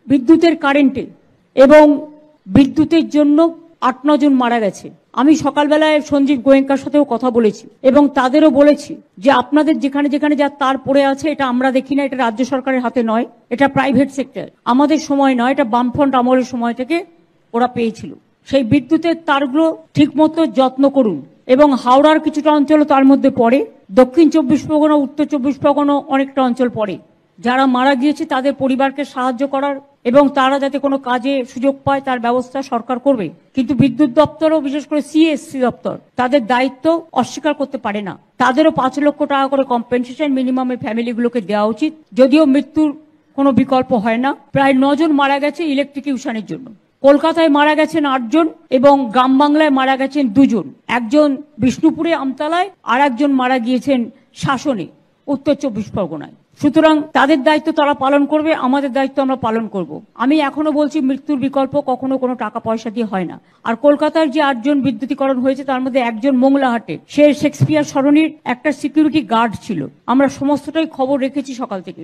বিদ্যুতের কারেন্টে এবং বিদ্যুতের জন্য 8-9 জন মারা গেছে। আমি সকালবেলায় সঞ্জীব গোয়েঙ্কার সাথেও কথা বলেছি এবং তাদেরও বলেছি যে আপনাদের যেখানে যেখানে যা তার পড়ে আছে এটা আমরা দেখি না, এটা রাজ্য সরকারের হাতে নয়, এটা প্রাইভেট সেক্টর, আমাদের সময় নয়, এটা বামফ্রন্ট আমলের সময় থেকে ওরা পেয়েছিল। সেই বিদ্যুতের তারগুলো ঠিকমতো যত্ন করুন। এবং হাওড়ার কিছুটা অঞ্চল তার মধ্যে পড়ে, দক্ষিণ 24 পরগনা, উত্তর 24 পরগনা অনেকটা অঞ্চল পড়ে। যারা মারা গিয়েছে তাদের পরিবারকে সাহায্য করার এবং তারা যাতে কোনো কাজে সুযোগ পায় তার ব্যবস্থা সরকার করবে। কিন্তু বিদ্যুৎ দপ্তরও, বিশেষ করে সিএসসি দপ্তর, তাদের দায়িত্ব অস্বীকার করতে পারে না। তাদেরও 5 লক্ষ টাকা করে কম্পেনসেশন মিনিমামে ফ্যামিলিগুলোকে দেওয়া উচিত। যদিও মৃত্যুর কোনো বিকল্প হয় না। প্রায় 9 জন মারা গেছে ইলেকট্রিকিউশনের জন্য। কলকাতায় মারা গেছেন 8 জন এবং গ্রাম বাংলায় মারা গেছেন 2 জন। একজন বিষ্ণুপুরে আমতলায়, আর একজন মারা গিয়েছেন শাসনে, উত্তর 24 পরগনায়। সুতরাং তাদের দায়িত্ব তারা পালন করবে, আমাদের দায়িত্ব আমরা পালন করব। আমি এখনো বলছি, মৃত্যুর বিকল্প কখনো কোনো টাকা পয়সা দিয়ে হয় না। আর কলকাতার যে 8 জন বিদ্যুতীকরণ হয়েছে তার মধ্যে একজন মোংলাহাটে, সে শেক্সপিয়ার সরণির একটা সিকিউরিটি গার্ড ছিল। আমরা সমস্তটাই খবর রেখেছি সকাল থেকে।